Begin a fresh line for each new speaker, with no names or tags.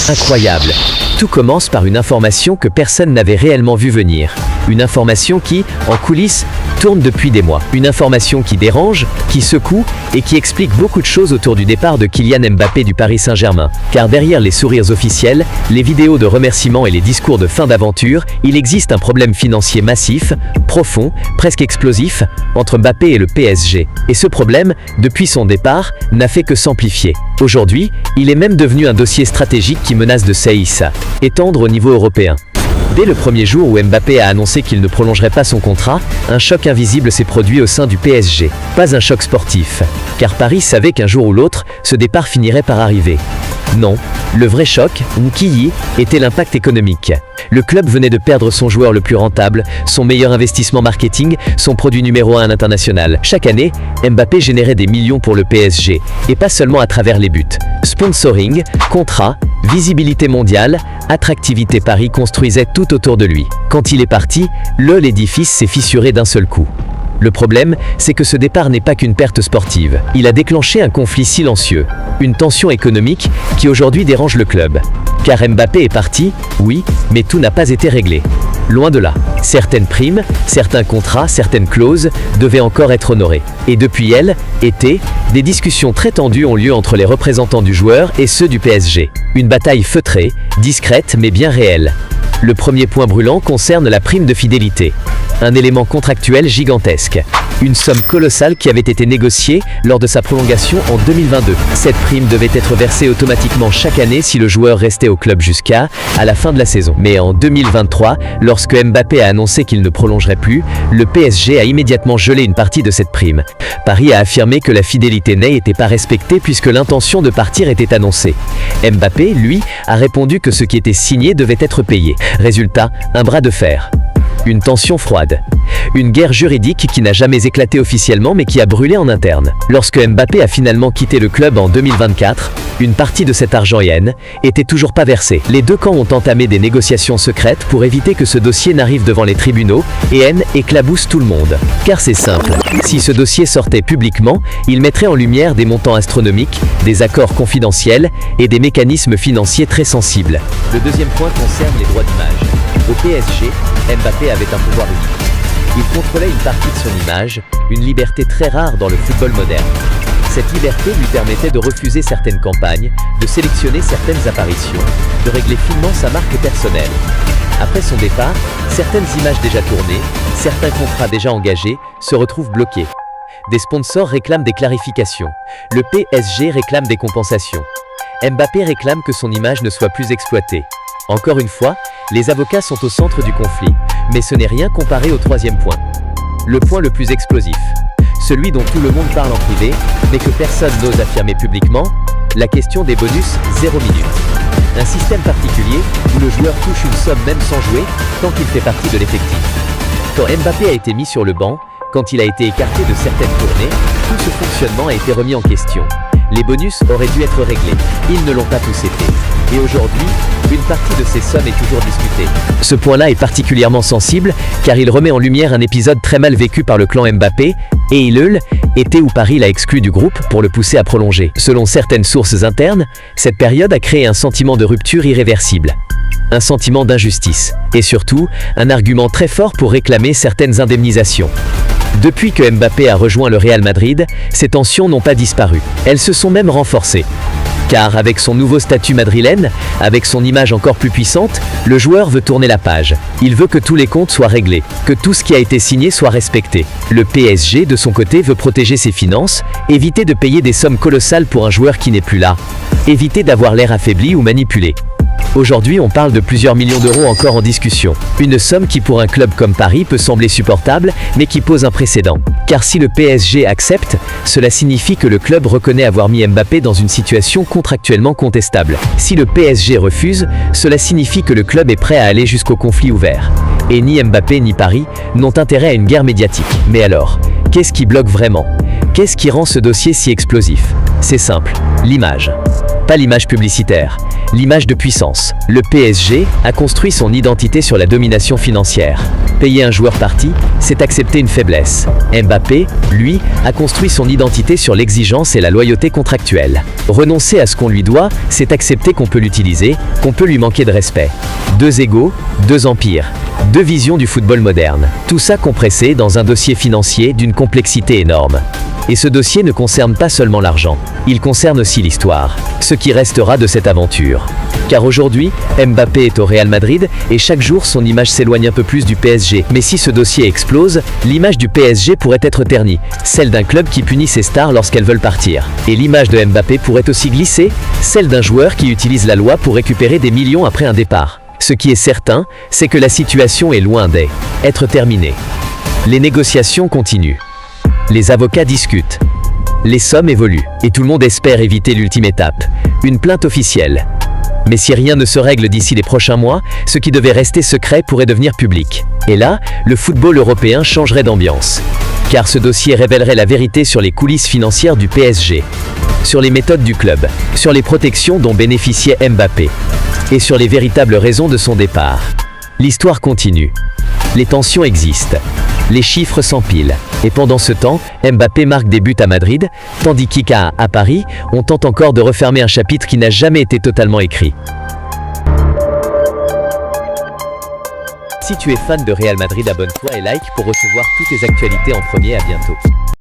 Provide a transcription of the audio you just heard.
Incroyable. Tout commence par une information que personne n'avait réellement vu venir. Une information qui, en coulisses, tourne depuis des mois. Une information qui dérange, qui secoue et qui explique beaucoup de choses autour du départ de Kylian Mbappé du Paris Saint-Germain. Car derrière les sourires officiels, les vidéos de remerciements et les discours de fin d'aventure, il existe un problème financier massif, profond, presque explosif, entre Mbappé et le PSG. Et ce problème, depuis son départ, n'a fait que s'amplifier. Aujourd'hui, il est même devenu un dossier stratégique qui menace de s'étendre au niveau européen. Dès le premier jour où Mbappé a annoncé qu'il ne prolongerait pas son contrat, un choc invisible s'est produit au sein du PSG. Pas un choc sportif, car Paris savait qu'un jour ou l'autre, ce départ finirait par arriver. Non, le vrai choc, Nkiyi, était l'impact économique. Le club venait de perdre son joueur le plus rentable, son meilleur investissement marketing, son produit numéro 1 à l'international. Chaque année, Mbappé générait des millions pour le PSG, et pas seulement à travers les buts. Sponsoring, contrats, visibilité mondiale, attractivité. Paris construisait tout autour de lui. Quand il est parti, l'édifice s'est fissuré d'un seul coup. Le problème, c'est que ce départ n'est pas qu'une perte sportive. Il a déclenché un conflit silencieux, une tension économique qui aujourd'hui dérange le club. Car Mbappé est parti, oui, mais tout n'a pas été réglé. Loin de là. Certaines primes, certains contrats, certaines clauses devaient encore être honorées. Et depuis été, des discussions très tendues ont lieu entre les représentants du joueur et ceux du PSG. Une bataille feutrée, discrète mais bien réelle. Le premier point brûlant concerne la prime de fidélité. Un élément contractuel gigantesque. Une somme colossale qui avait été négociée lors de sa prolongation en 2022. Cette prime devait être versée automatiquement chaque année si le joueur restait au club jusqu'à la fin de la saison. Mais en 2023, lorsque Mbappé a annoncé qu'il ne prolongerait plus, le PSG a immédiatement gelé une partie de cette prime. Paris a affirmé que la fidélité n'était pas respectée puisque l'intention de partir était annoncée. Mbappé, lui, a répondu que ce qui était signé devait être payé. Résultat, un bras de fer. Une tension froide. Une guerre juridique qui n'a jamais éclaté officiellement mais qui a brûlé en interne. Lorsque Mbappé a finalement quitté le club en 2024, une partie de cet argent était toujours pas versée. Les deux camps ont entamé des négociations secrètes pour éviter que ce dossier n'arrive devant les tribunaux et éclabousse tout le monde. Car c'est simple, si ce dossier sortait publiquement, il mettrait en lumière des montants astronomiques, des accords confidentiels et des mécanismes financiers très sensibles. Le deuxième point concerne les droits d'image. Au PSG, Mbappé avait un pouvoir unique. Il contrôlait une partie de son image, une liberté très rare dans le football moderne. Cette liberté lui permettait de refuser certaines campagnes, de sélectionner certaines apparitions, de régler finement sa marque personnelle. Après son départ, certaines images déjà tournées, certains contrats déjà engagés, se retrouvent bloqués. Des sponsors réclament des clarifications. Le PSG réclame des compensations. Mbappé réclame que son image ne soit plus exploitée. Encore une fois, les avocats sont au centre du conflit, mais ce n'est rien comparé au troisième point. Le point le plus explosif. Celui dont tout le monde parle en privé, mais que personne n'ose affirmer publiquement, la question des bonus 0 minute. Un système particulier où le joueur touche une somme même sans jouer, tant qu'il fait partie de l'effectif. Quand Mbappé a été mis sur le banc, quand il a été écarté de certaines tournées, tout ce fonctionnement a été remis en question. Les bonus auraient dû être réglés. Ils ne l'ont pas tous été. Et aujourd'hui, une partie de ces sommes est toujours discutée. Ce point-là est particulièrement sensible car il remet en lumière un épisode très mal vécu par le clan Mbappé et il était où Paris l'a exclu du groupe pour le pousser à prolonger. Selon certaines sources internes, cette période a créé un sentiment de rupture irréversible. Un sentiment d'injustice. Et surtout, un argument très fort pour réclamer certaines indemnisations. Depuis que Mbappé a rejoint le Real Madrid, ces tensions n'ont pas disparu. Elles se sont même renforcées. Car avec son nouveau statut madrilène, avec son image encore plus puissante, le joueur veut tourner la page. Il veut que tous les comptes soient réglés, que tout ce qui a été signé soit respecté. Le PSG, de son côté, veut protéger ses finances, éviter de payer des sommes colossales pour un joueur qui n'est plus là, éviter d'avoir l'air affaibli ou manipulé. Aujourd'hui, on parle de plusieurs millions d'euros encore en discussion. Une somme qui pour un club comme Paris peut sembler supportable, mais qui pose un précédent. Car si le PSG accepte, cela signifie que le club reconnaît avoir mis Mbappé dans une situation contractuellement contestable. Si le PSG refuse, cela signifie que le club est prêt à aller jusqu'au conflit ouvert. Et ni Mbappé ni Paris n'ont intérêt à une guerre médiatique. Mais alors, qu'est-ce qui bloque vraiment? Qu'est-ce qui rend ce dossier si explosif? C'est simple, l'image. pas l'image publicitaire, l'image de puissance. Le PSG a construit son identité sur la domination financière. Payer un joueur parti, c'est accepter une faiblesse. Mbappé, lui, a construit son identité sur l'exigence et la loyauté contractuelle. Renoncer à ce qu'on lui doit, c'est accepter qu'on peut l'utiliser, qu'on peut lui manquer de respect. Deux égos, deux empires, deux visions du football moderne. Tout ça compressé dans un dossier financier d'une complexité énorme. Et ce dossier ne concerne pas seulement l'argent, il concerne aussi l'histoire, ce qui restera de cette aventure. Car aujourd'hui, Mbappé est au Real Madrid et chaque jour son image s'éloigne un peu plus du PSG. Mais si ce dossier explose, l'image du PSG pourrait être ternie, celle d'un club qui punit ses stars lorsqu'elles veulent partir. Et l'image de Mbappé pourrait aussi glisser, celle d'un joueur qui utilise la loi pour récupérer des millions après un départ. Ce qui est certain, c'est que la situation est loin d'être terminée. Les négociations continuent. Les avocats discutent. Les sommes évoluent. Et tout le monde espère éviter l'ultime étape, une plainte officielle. Mais si rien ne se règle d'ici les prochains mois, ce qui devait rester secret pourrait devenir public. Et là, le football européen changerait d'ambiance. Car ce dossier révélerait la vérité sur les coulisses financières du PSG, sur les méthodes du club, sur les protections dont bénéficiait Mbappé, et sur les véritables raisons de son départ. L'histoire continue. Les tensions existent. Les chiffres s'empilent. Et pendant ce temps, Mbappé marque des buts à Madrid, tandis qu'à Paris, on tente encore de refermer un chapitre qui n'a jamais été totalement écrit. Si tu es fan de Real Madrid, abonne-toi et like pour recevoir toutes les actualités en premier. À bientôt.